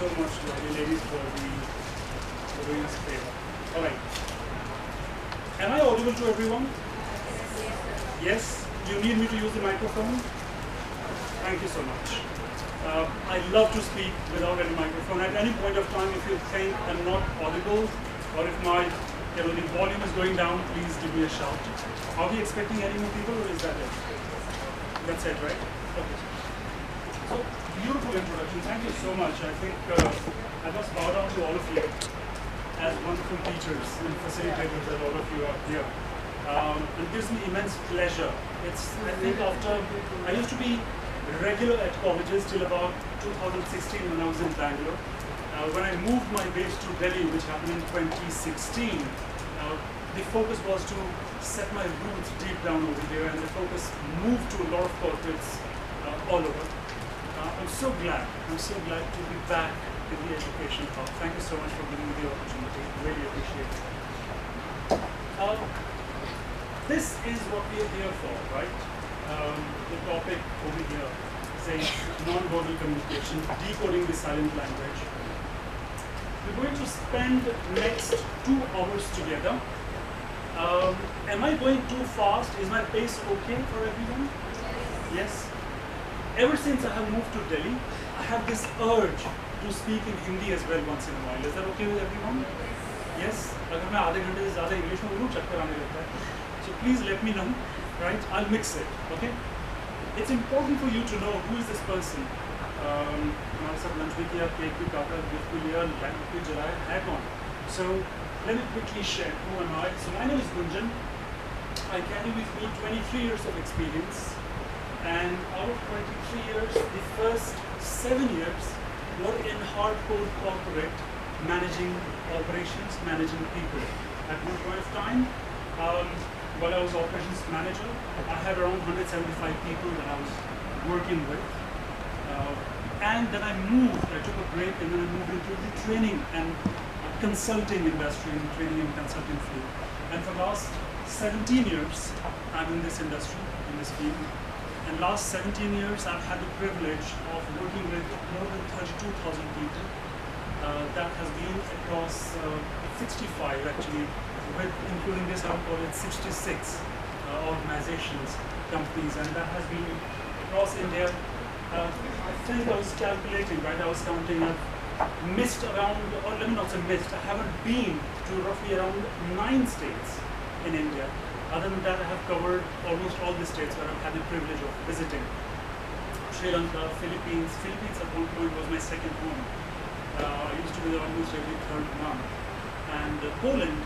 so much, ladies, for doing us a favor. All right. Am I audible to everyone? Yes? Do you need me to use the microphone? Thank you so much. I love to speak without any microphone. At any point of time, if you think I'm not audible, or if my the volume is going down, please give me a shout. Are we expecting any more people, or is that it? That's it, right? Okay. So, beautiful introduction. Thank you so much. I think I must bow down to all of you as wonderful teachers and facilitators that all of you are here. It gives me immense pleasure. I think I used to be regular at colleges till about 2016 when I was in Bangalore. When I moved my base to Delhi, which happened in 2016, the focus was to set my roots deep down over here, and the focus moved to a lot of corporates all over. I'm so glad to be back in the education hub. Thank you so much for giving me the opportunity. Really appreciate it. This is what we are here for, right? The topic over here says non-verbal communication, decoding the silent language. We're going to spend next 2 hours together. Am I going too fast? Is my pace okay for everyone? Yes? Ever since I have moved to Delhi, I have this urge to speak in Hindi as well once in a while. Is that okay with everyone? Yes? अगर मैं आधे घंटे से ज़्यादा English में बोलूँ चक्कर आने लगता है. So please let me know, right? I'll mix it, okay? It's important for you to know who is this person. हमारे साथ लंच भी किया, केक भी काटा, गिफ्ट भी लिया, लाइट भी जलाया, है कौन? So let me quickly share who am I. So my name is Gunjan. I carry with me 23 years of experience, and out of 23 years, the first 7 years were in hardcore corporate, managing operations, managing people. At one point of time, while I was operations manager, I had around 175 people that I was working with. And then I took a break, and then I moved into the training and consulting industry, training and consulting field. And for the last 17 years, I'm in this industry, in this field. And last 17 years, I've had the privilege of working with more than 32,000 people. That has been across 65 actually, with including this, I would call it 66 organizations, companies, and that has been across India. I think I was calculating, right? I was counting. I've missed around, or let me not say missed, I haven't been to roughly around 9 states in India. Other than that, I have covered almost all the states where I've had the privilege of visiting. Sri Lanka, Philippines. Philippines at one point was my second home. I used to be there almost every 3rd month. And Poland,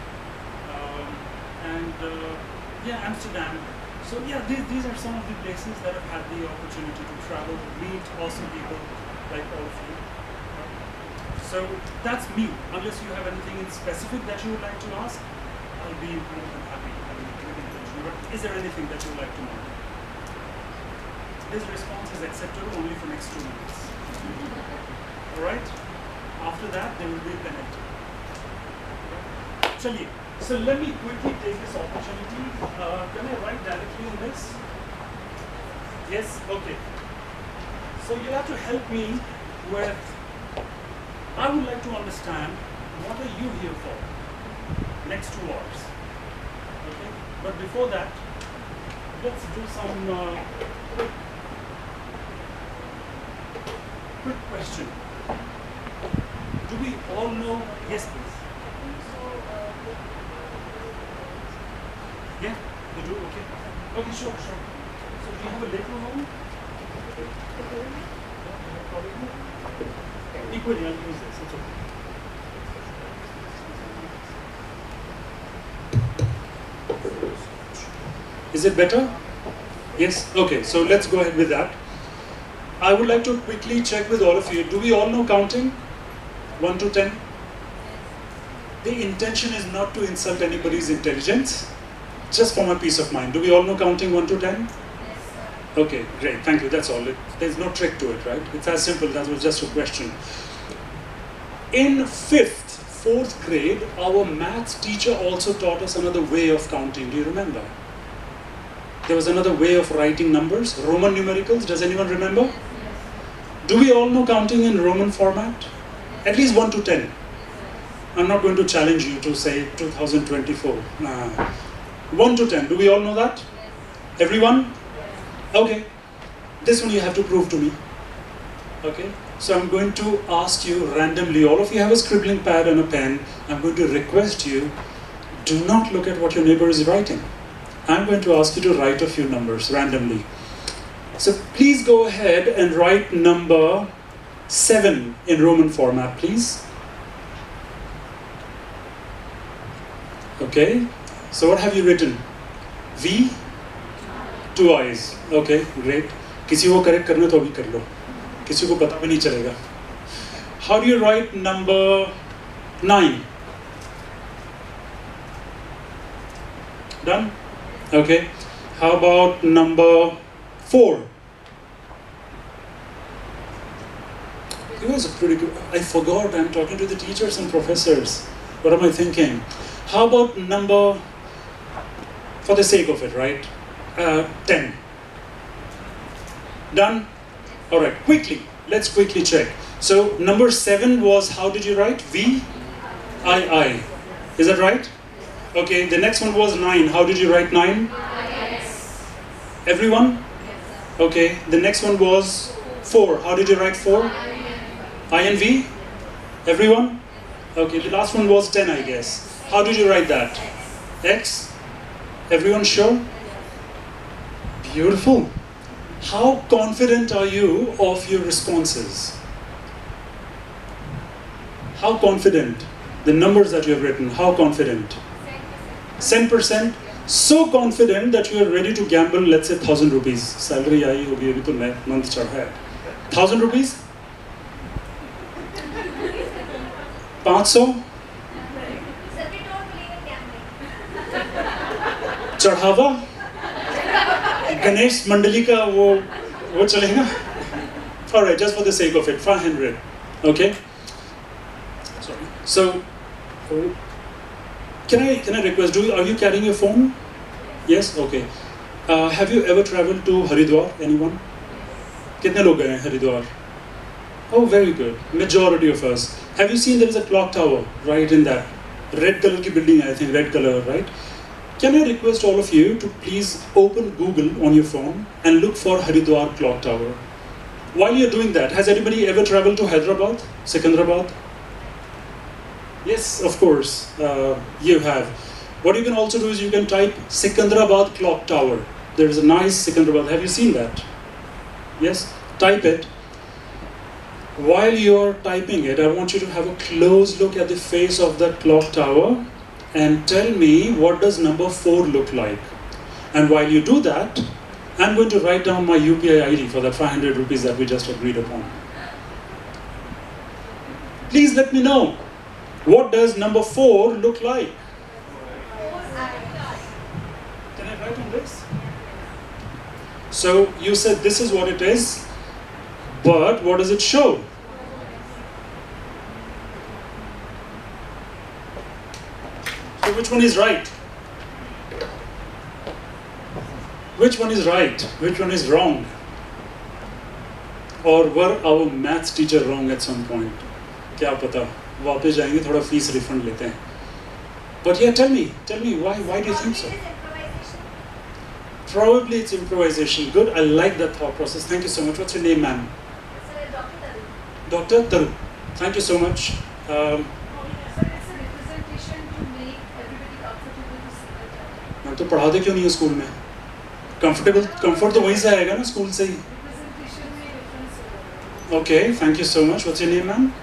Amsterdam. So yeah, these are some of the places that I've had the opportunity to travel, meet awesome people like all of you. So that's me. Unless you have anything in specific that you would like to ask, I'll be more than happy. But is there anything that you would like to know? This response is acceptable only for next 2 minutes. Alright? After that, they will be connected. Chaliye. So let me quickly take this opportunity. Can I write directly in this? Yes? Okay. So you'll have to help me with, I would like to understand, what are you here for? Next 2 hours. Okay? But before that, let's do some quick question. Do we all know? Yes, please. Yeah, you do? Okay. Okay, sure. So do you have a lateral home? Equally, I'll use this. It's okay. Is it better? Yes? Okay, so let's go ahead with that. I would like to quickly check with all of you. Do we all know counting? 1 to 10? The intention is not to insult anybody's intelligence, just for my peace of mind. Do we all know counting 1 to 10? Yes, sir. Okay, great, thank you, that's all. There's no trick to it, right? It's as simple, that was just a question. In 4th grade, our maths teacher also taught us another way of counting. Do you remember? There was another way of writing numbers, Roman numericals. Does anyone remember? Yes. Do we all know counting in Roman format? At least 1 to 10. I'm not going to challenge you to say 2024. 1 to 10. Do we all know that? Everyone? Okay. This one you have to prove to me. Okay. So I'm going to ask you randomly. All of you have a scribbling pad and a pen. I'm going to request you, do not look at what your neighbor is writing. I'm going to ask you to write a few numbers randomly. So please go ahead and write number 7 in Roman format, please. Okay, so what have you written? V? 2 eyes. Okay, great. किसी को correct करना तो अभी कर लो. किसी को पता भी नहीं चलेगा. How do you write number 9? Done? Okay. How about number 4? You guys are pretty good. I forgot, I'm talking to the teachers and professors. What am I thinking? How about number, for the sake of it, right? 10. Done? All right, quickly. Let's quickly check. So number 7 was, how did you write? V, I. Is that right? Okay, the next one was 9. How did you write 9? Yes. Everyone? Okay, the next one was 4. How did you write 4? I and V? Everyone? Okay, the last one was 10, I guess. How did you write that? X? Everyone sure? Beautiful. How confident are you of your responses? How confident? The numbers that you have written, how confident? 10%? So confident that you are ready to gamble, let's say 1,000 rupees. Salary aayi hogi, abhi to month chadha hai. 1,000 rupees? 500? चढ़ावा गणेश मंडली का वो चलेगा? Alright, just for the sake of it, 500. Okay. Sorry. So, can I request? Are you carrying your phone? Yes. Okay. Have you ever traveled to Haridwar? Anyone? कितने लोग गए हैं Haridwar? Oh, very good. Majority of us. Have you seen there is a clock tower right in that red color की building? I think red color, right? Can I request all of you to please open Google on your phone and look for Haridwar clock tower? While you're doing that, has anybody ever traveled to Hyderabad, Secunderabad? Yes, of course, you have. What you can also do is you can type Secunderabad clock tower. There is a nice Secunderabad. Have you seen that? Yes, type it. While you're typing it, I want you to have a close look at the face of that clock tower and tell me what does number 4 look like. And while you do that, I'm going to write down my UPI ID for that 500 rupees that we just agreed upon. Please let me know, what does number 4 look like? Can I write on this? So you said this is what it is, but what does it show? So which one is right? Which one is right? Which one is wrong? Or were our maths teacher wrong at some point? क्या पता? वापस जाएंगे थोड़ा fees refund लेते हैं. But yeah, tell me why do you think so? Probably it's improvisation. Good, I like that thought process. Thank you so much. What's your name, ma'am? Dr. Taru. Thank you so much. Sir, it's a representation to make everybody comfortable to sit at that. Ma'am तो पढ़ाते क्यों नहीं हो school में? Comfort तो वहीं से आएगा ना स्कूल से ही. Representation में difference होगा. Okay, thank you so much. What's your name, ma'am?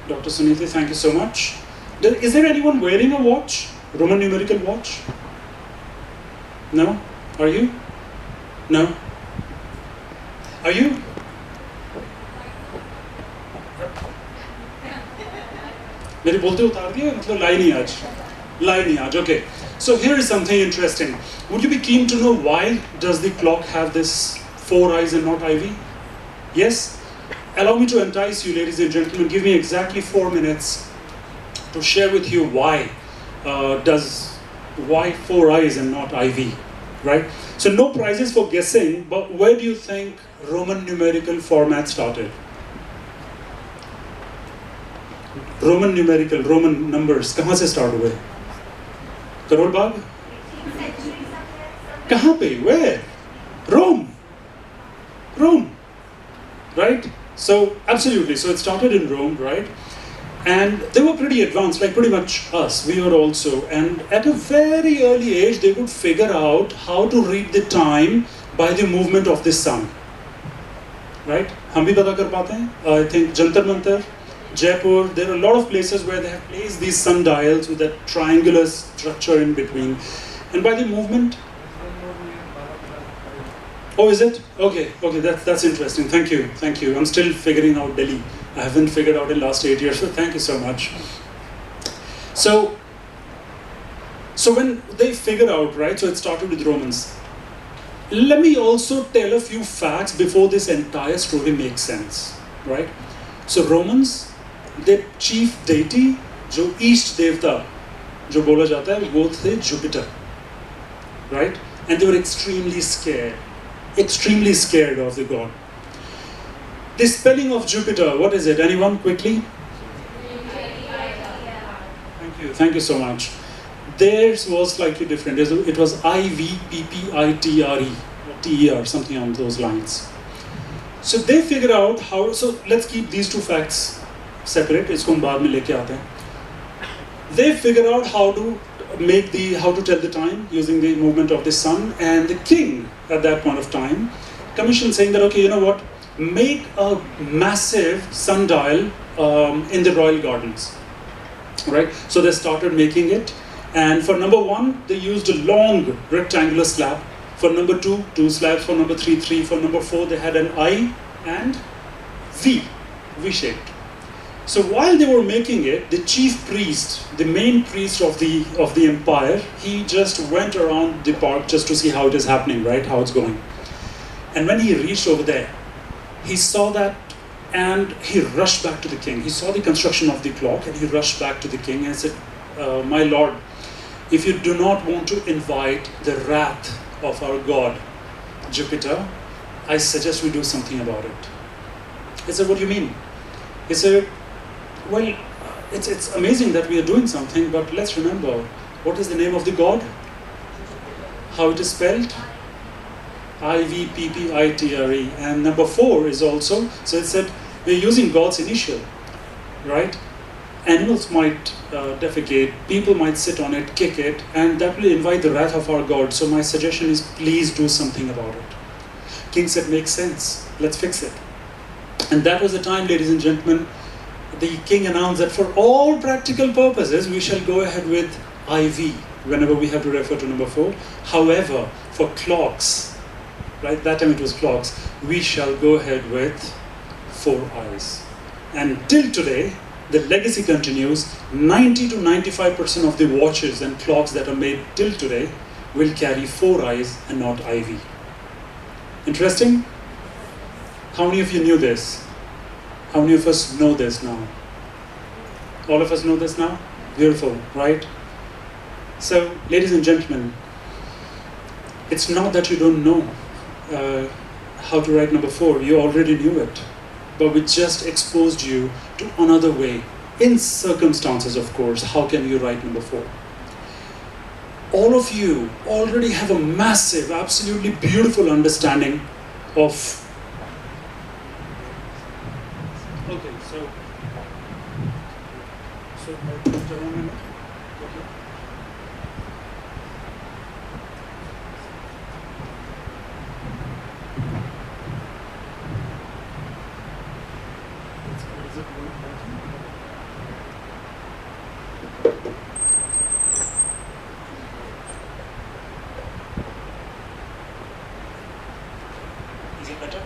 Dr. Suniti, thank you so much. Is there anyone wearing a watch? Roman numerical watch? No? Are you? No? Are you? मेरे बोलते उतार दिया मतलब लाई नहीं आज. Okay. So here is something interesting. Would you be keen to know why does the clock have this 4 eyes and not IV? Yes? Allow me to entice you, ladies and gentlemen. Give me exactly 4 minutes to share with you why 4 eyes and not IV, right? So no prizes for guessing, but where do you think Roman numerical format started? Roman numerical, Roman numbers, कहाँ से start हुए? करोल बाग? कहाँ पे? Where? Rome. Rome. Right? So, absolutely. So, it started in Rome, right? And they were pretty advanced, like pretty much us. We were also. And at a very early age, they would figure out how to read the time by the movement of the sun. Right? हम भी पता कर पाते हैं? I think Jantar Mantar, Jaipur, there are a lot of places where they have placed these sundials with that triangular structure in between. And by the movement, oh, is it? Okay, that's interesting. Thank you. I'm still figuring out Delhi. I haven't figured out in the last 8 years, so thank you so much. So when they figured out, right, so it started with Romans. Let me also tell a few facts before this entire story makes sense, right? So Romans, their chief deity, जो east देवता जो बोला जाता है वो थे Jupiter, right? And they were extremely scared of the god. The spelling of Jupiter, what is it? Anyone, quickly? Thank you so much. Theirs was slightly different. It was IVPPITRE, TER, something on those lines. So they figured out how, so let's keep these two facts separate. इसको हम बाद में लेके आते हैं. They figured out how to tell the time using the movement of the sun, and the king at that point of time commissioned, saying that, okay, you know what, make a massive sundial in the royal gardens, right? So they started making it, and for number 1 they used a long rectangular slab, for number 2 slabs, for number 3 for number 4 they had an I and V-shaped. So while they were making it, the chief priest, the main priest of the empire, he just went around the park just to see how it is happening, right? How it's going. And when he reached over there, he saw that, and he rushed back to the king. He saw the construction of the clock, and he rushed back to the king and said, "My lord, if you do not want to invite the wrath of our god, Jupiter, I suggest we do something about it." He said, "What do you mean?" He said, "Well, it's amazing that we are doing something, but let's remember, what is the name of the god? How it is spelled? IVPPITRE. And number 4 is also, so it said, we're using God's initial, right? Animals might defecate, people might sit on it, kick it, and that will invite the wrath of our God. So my suggestion is, please do something about it." King said, "Makes sense, let's fix it." And that was the time, ladies and gentlemen, the king announced that for all practical purposes, we shall go ahead with IV whenever we have to refer to number 4. However, for clocks, right, that time it was clocks, we shall go ahead with 4 eyes. And till today, the legacy continues. 90 to 95% of the watches and clocks that are made till today will carry 4 eyes and not IV. Interesting? How many of you knew this? How many of us know this now? All of us know this now? Beautiful, right? So, ladies and gentlemen, it's not that you don't know how to write number 4. You already knew it. But we just exposed you to another way. In circumstances, of course, how can you write number 4? All of you already have a massive, absolutely beautiful understanding of... Okay, so is it better?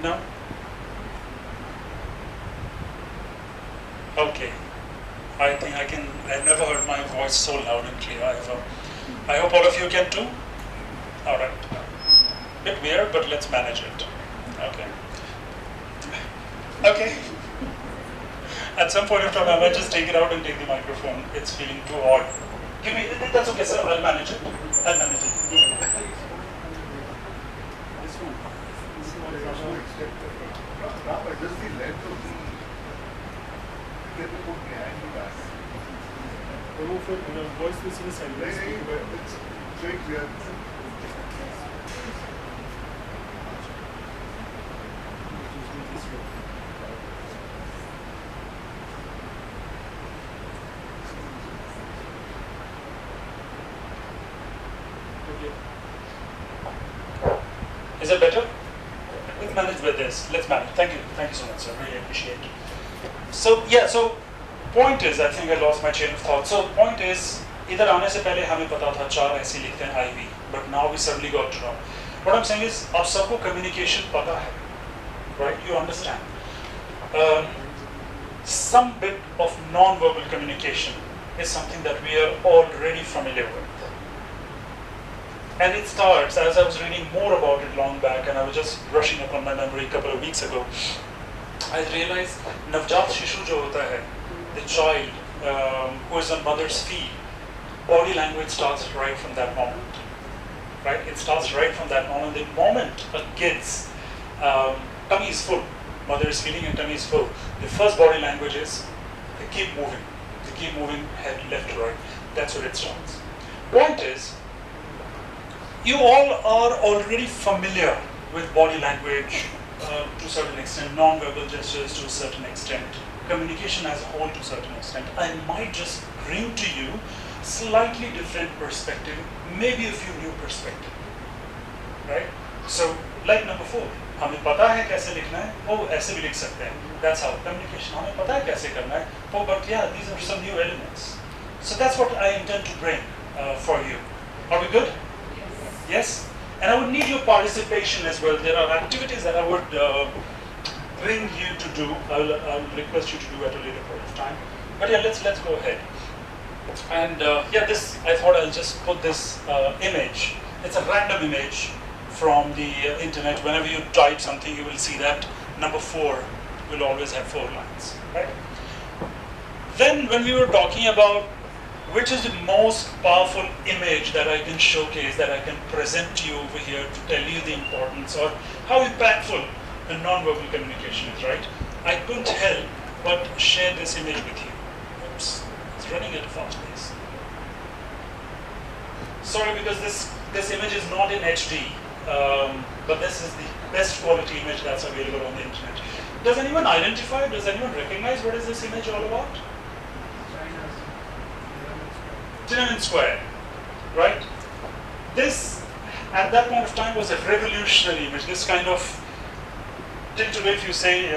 No? Okay. I think I've never heard my voice so loud and clear ever. I hope all of you can too? Alright. Bit weird, but let's manage it. Okay. Okay. At some point of time, I might just take it out and take the microphone. It's feeling too odd. Give me, that's okay, sir. I'll manage it. I'll manage it. This one. Just the length of the और वो फिर voice में से side Is it better? Let's manage with this. Let's manage. Thank you so much, sir. Really appreciate it. So yeah, so point is, I think I lost my chain of thought. So point is, इधर आने से पहले हमें पता था 4 ऐसे लिखते हैं IV, but now we suddenly got to know. What I'm saying is, आप सबको communication पता है, right? You understand. Some bit of non-verbal communication is something that we are already familiar with. And it starts, as I was reading more about it long back, and I was just brushing up on my memory a couple of weeks ago, I realized Navjat Shishu jo hota hai, the child who is on mother's feet, body language starts right from that moment. Right? It starts right from that moment. The moment a kid's tummy is full, mother is feeding and tummy is full, the first body language is they keep moving. They keep moving head left to right. That's where it starts. Point is, you all are already familiar with body language to a certain extent, non-verbal gestures to a certain extent, communication as a whole to a certain extent. I might just bring to you slightly different perspective, maybe a few new perspective, right? So, like number 4, हमें पता है कैसे लिखना है, वो ऐसे भी लिख सकते हैं. That's how communication. हमें पता है कैसे करना है, oh, but yeah, these are some new elements. So that's what I intend to bring for you. Are we good? Yes? And I would need your participation as well. There are activities that I would bring you to do. I'll request you to do at a later point of time. But yeah, let's go ahead. And yeah, this, I thought I'll just put this image. It's a random image from the internet. Whenever you type something, you will see that number 4 will always have 4 lines, right? Then when we were talking about which is the most powerful image that I can showcase, that I can present to you over here to tell you the importance or how impactful the non-verbal communication is, right? I couldn't help but share this image with you. Oops, it's running at a fast pace. Sorry, because this image is not in HD, but this is the best quality image that's available on the internet. Does anyone identify, does anyone recognize what is this image all about? Tiananmen Square, right? This, at that point of time, was a revolutionary image. This kind of, till today, if you say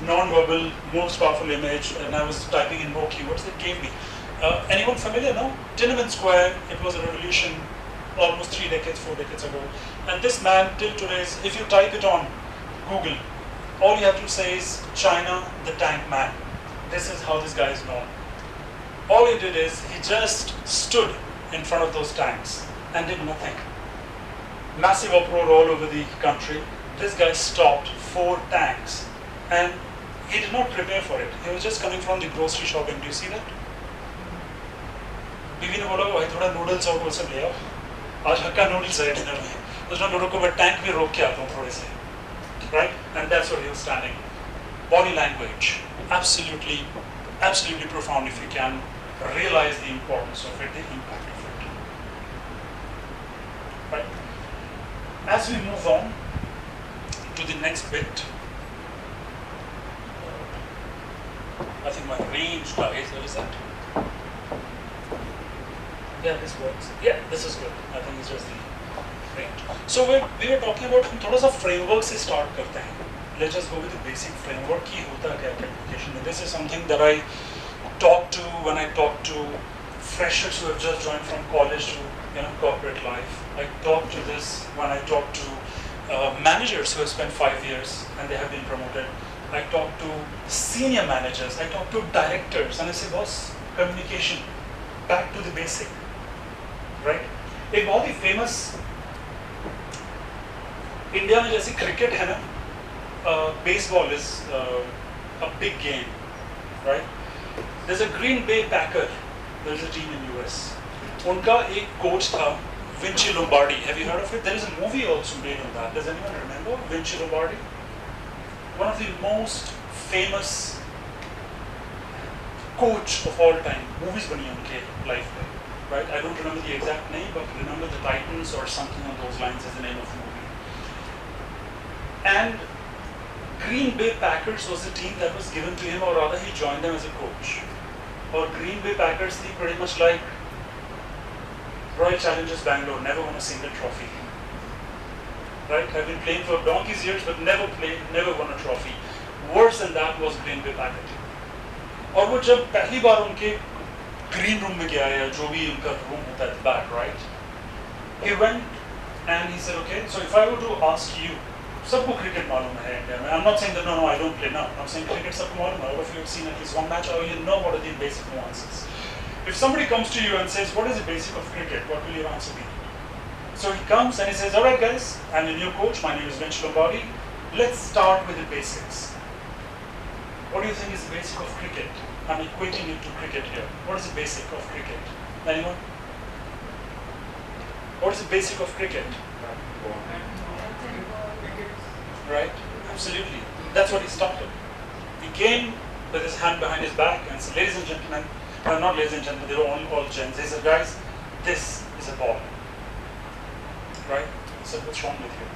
non-verbal, most powerful image, and I was typing in more keywords, it gave me. Anyone familiar? No? Tiananmen Square, it was a revolution almost 3 decades, 4 decades ago. And this man, till today, if you type it on Google, all you have to say is China, the Tank Man. This is how this guy is known. All he did is, he just stood in front of those tanks and did nothing. Massive uproar all over the country. This guy stopped 4 tanks and he did not prepare for it. He was just coming from the grocery shopping. Do you see that? बीवी ने बोला भाई थोड़ा noodles और वो सब ले आओ. आज हक्का नूडल्स है डिनर में. उसने लोगों को मैं टैंक में रोक के आता हूँ थोड़े से. Right? And that's where he was standing. Body language, absolutely profound if you can realize the importance of it, the impact of it. Right? As we move on to the next bit, I think my range guys, what is that? Yeah, this works. Yeah, this is good. I think it's just the range. So we were talking about हम थोड़ा सा framework से start करते हैं. Let's just go with the basic framework. की होता क्या communication? This is something that I talk to when I talk to freshers who have just joined from college to corporate life. I talk to this when I talk to managers who have spent 5 years and they have been promoted. I talk to senior managers. I talk to directors and I say, boss, communication, back to the basic, right? एक बहुत ही famous India में जैसे cricket है ना, baseball is a big game, right? There's a Green Bay Packer. There's a team in US. उनका एक coach था, Vinci Lombardi. Have you heard of it? There is a movie also made on that. Does anyone remember Vinci Lombardi? One of the most famous coach of all time. Movies bani unke life mein, right? I don't remember the exact name, but remember the Titans or something on those lines is the name of the movie. And Green Bay Packers was the team that was given to him, or rather he joined them as a coach. Or Green Bay Packers, they pretty much like Royal Challengers Bangalore, never won a single trophy. Right? Have been playing for donkey's years, but never won a trophy. Worse than that was Green Bay Packers. और वो जब पहली बार उनके green room में गया या जो भी उनका room होता है back, right? He went and he said, okay, so if I were to ask you, सबको cricket मालूम है इंडिया में. I'm not saying that no, I don't play now. I'm saying cricket सबको मालूम है. All of you have seen at least one match, or you know what are the basic nuances. If somebody comes to you and says, what is the basic of cricket? What will your answer be? So he comes and he says, all right guys, I'm the new coach. My name is Vince Lombardi. Let's start with the basics. What do you think is the basic of cricket? I'm equating it to cricket here. What is the basic of cricket? Anyone? What is the basic of cricket? Right? Absolutely. That's what he started. He came with his hand behind his back and said, ladies and gentlemen, not ladies and gentlemen, they were all gents. He said, guys, this is a ball. Right? He said, what's wrong with you?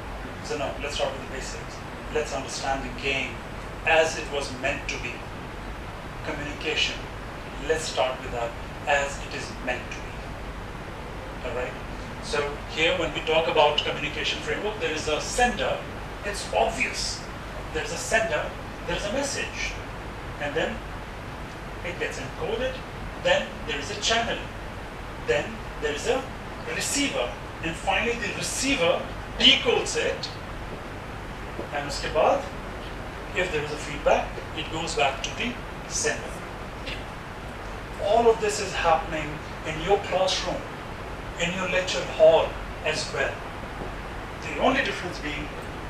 He said, no, let's start with the basics. Let's understand the game as it was meant to be. Communication. Let's start with that as it is meant to be. Alright? So here when we talk about communication framework, there is a sender. It's obvious. There's a sender, there's a message. And then it gets encoded. Then there is a channel. Then there is a receiver. And finally the receiver decodes it. And uske baad, if there is a feedback, it goes back to the sender. All of this is happening in your classroom, in your lecture hall as well. The only difference being,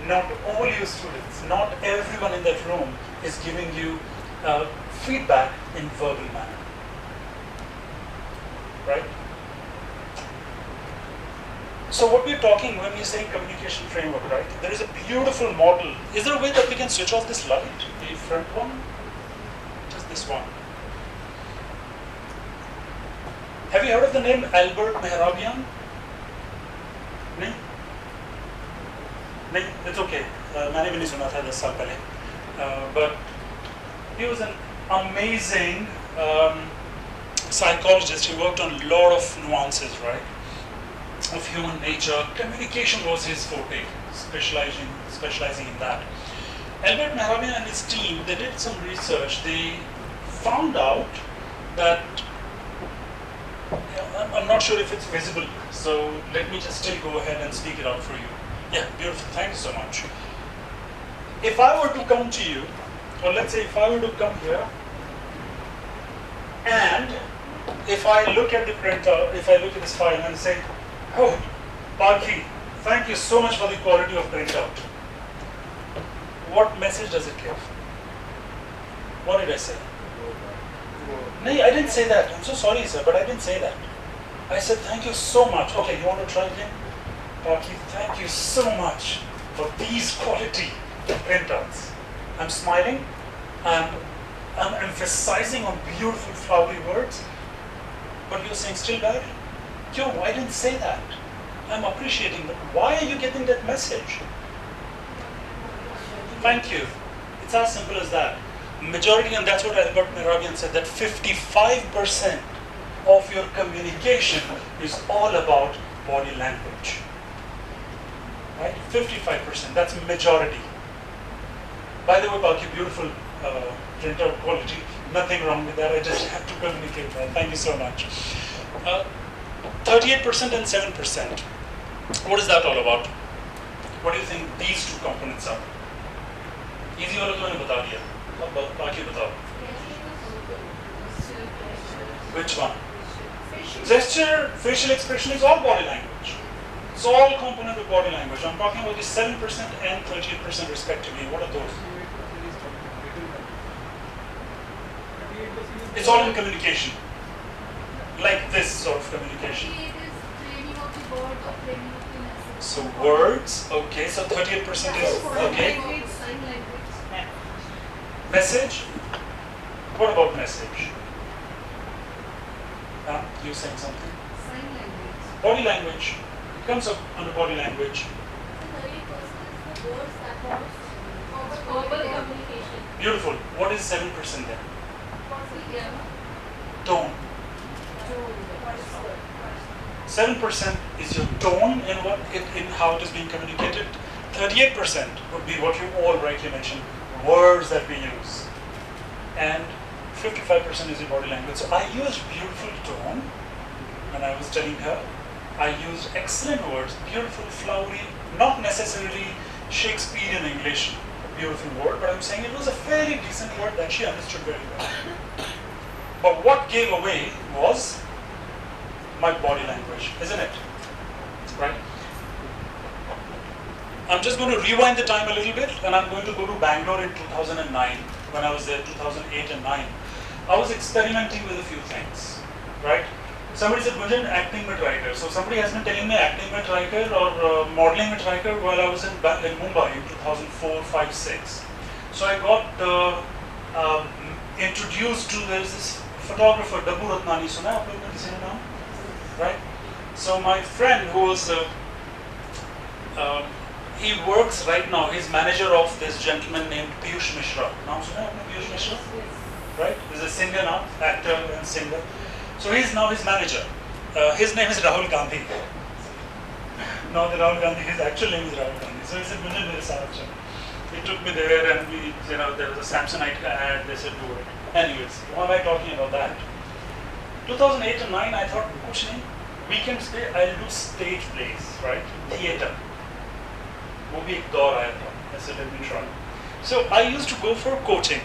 not all your students, not everyone in that room is giving you feedback in verbal manner. Right? So what we're talking when we're saying communication framework, right? There is a beautiful model. Is there a way that we can switch off this light? The front one? Just this one. Have you heard of the name Albert Mehrabian? No? No, it's okay. मैंने भी नहीं सुना था 10 साल पहले. But he was an amazing psychologist. He worked on a lot of nuances, right? Of human nature. Communication was his forte, specializing in that. Albert Mehrabian and his team, they did some research. They found out that, I'm not sure if it's visible, so let me just still go ahead and speak it out for you. Yeah, beautiful, thank you so much. If I were to come to you, or let's say if I were to come here, and if I look at the printer, if I look at this file and say, oh, Parki, thank you so much for the quality of printout. What message does it give? What did I say? No, I didn't say that. I'm so sorry, sir, but I didn't say that. I said, thank you so much. Okay, you want to try again? Parki, thank you so much for these quality printouts. I'm smiling. I'm emphasizing on beautiful flowery words. But you're saying still bad? Yo, I didn't say that. I'm appreciating that. Why are you getting that message? Thank you. It's as simple as that. Majority, and that's what Albert Mehrabian said, that 55% of your communication is all about body language. Right? 55%, that's majority. By the way, Balki, beautiful printout quality. Nothing wrong with that, I just have to communicate that. Thank you so much. 38% and 7%. What is that all about? What do you think these two components are? Easy वाला तो मैंने बता दिया. अब बाकी बताओ. Which one? Gesture, facial expression is all body language. It's all component of body language. I'm talking about the 7% and 38% respectively. What are those? It's all in communication. Like this sort of communication. So words, okay, so 38% is, okay. Message, what about message? You saying something? Sign language. Body language. It comes up under body language. Verbal communication. Beautiful. What is 7% then? Tone. 7% is your tone in how it is being communicated. 38% would be what you all rightly mentioned, words that we use. And 55% is your body language. So I used beautiful tone when I was telling her. I used excellent words, beautiful, flowery, not necessarily Shakespearean English, a beautiful word, but I'm saying it was a fairly decent word that she understood very well. But what gave away was my body language, isn't it? Right? I'm just going to rewind the time a little bit, and I'm going to go to Bangalore in 2009. When I was there, 2008 and 9, I was experimenting with a few things, right? Somebody said, Gunjan, acting mein try kar. So somebody has been telling me acting mein try kar or modeling mein try kar while I was in Mumbai in 2004, 5, 6. So I got introduced to, there's this photographer, Dabbu Ratnani, suna hai aap log ne kisi ne naam? Right? So my friend who was, he works right now, he's manager of this gentleman named Piyush Mishra. Naam suna hai aapne Piyush Mishra? Right? He's a singer now, actor and singer. So he's now his manager. His name is Rahul Gandhi. Now the Rahul Gandhi, his actual name is Rahul Gandhi. So he said, Gunjan, mere saath chal. He took me there and we, there was a Samsonite ad, they said do it. Anyways, why am I talking about that? 2008 and 9, I thought, kuch nahi, weekends pe I'll do stage plays, right? Theatre. वो भी एक दौर आया था. I said, let me try. So I used to go for coaching.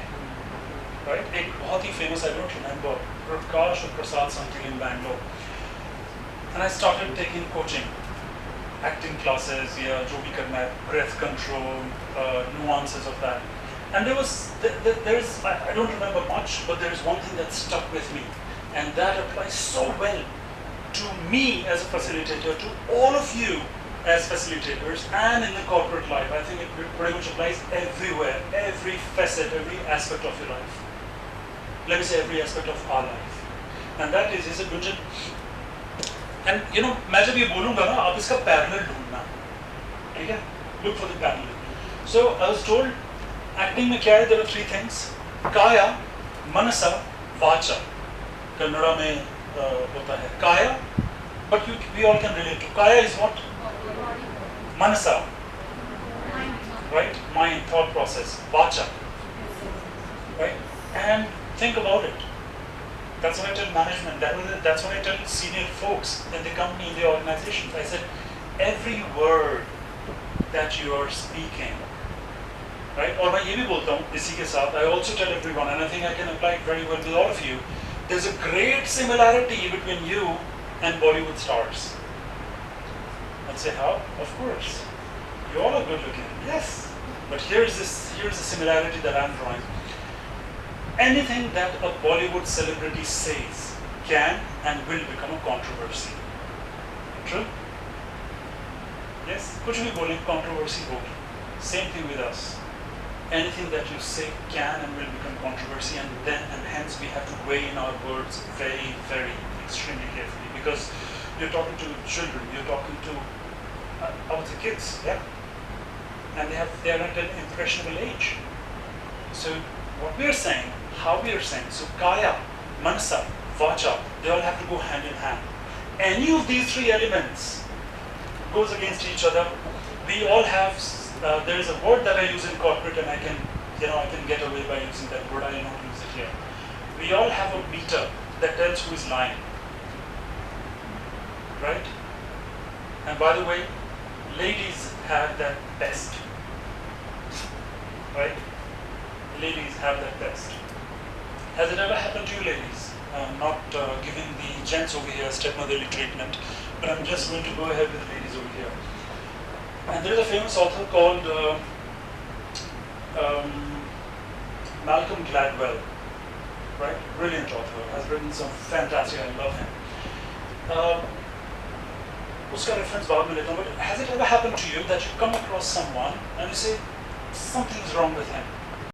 Right? एक बहुत ही famous, I don't remember, Prakash or Prasad something in Bangalore. And I started taking coaching, acting classes, yeah, जो भी करना है, breath control, nuances of that. And there's, I don't remember much, but there's one thing that stuck with me. And that applies so well to me as a facilitator, to all of you as facilitators, and in the corporate life. I think it pretty much applies everywhere, every facet, every aspect of your life. Let me say every aspect of our life. And that is, he said, Gunjan, and you know, मैं जब ये बोलूँगा ना, आप इसका parallel ढूंढना, ठीक है? Look for the parallel. So I was told, acting में क्या है? There are 3 things: kaya, manasa, vacha. Kannada में होता है kaya, but we all can relate to. Kaya is what? Manasa, right? Mind, thought process. Vacha, right? And think about it. That's what I tell management. That's what I tell senior folks in the company, in the organization. I said, every word that you are speaking, right? और मैं ये भी बोलता हूँ इसी के साथ. I also tell everyone, and I think I can apply it very well with all of you. There's a great similarity between you and Bollywood stars. I'd say, how? Of course. You all are good looking. Yes. But here's the similarity that I'm drawing. Anything that a Bollywood celebrity says can and will become a controversy. True? Yes? कुछ भी बोलें, controversy होगी. Same thing with us. Anything that you say can and will become controversy, and hence we have to weigh in our words very, very extremely carefully, because you're talking to children, you're talking to the kids, yeah, and they are at an impressionable age. So what we are saying, how we are saying, so kaya, manasa, vacha, they all have to go hand in hand. Any of these 3 elements goes against each other. We all have. There is a word that I use in corporate, and I can get away by using that word. I will not use it here. We all have a meter that tells who is lying, right? And by the way, ladies have that best, right? Ladies have that best. Has it ever happened to you, ladies? I'm not giving the gents over here stepmotherly treatment, but I'm just going to go ahead with the ladies over here. And there is a famous author called Malcolm Gladwell, right? Brilliant author, has written some fantastic, I love him. Uska reference baad mein leta hu, but has it ever happened to you that you come across someone and you say, something is wrong with him?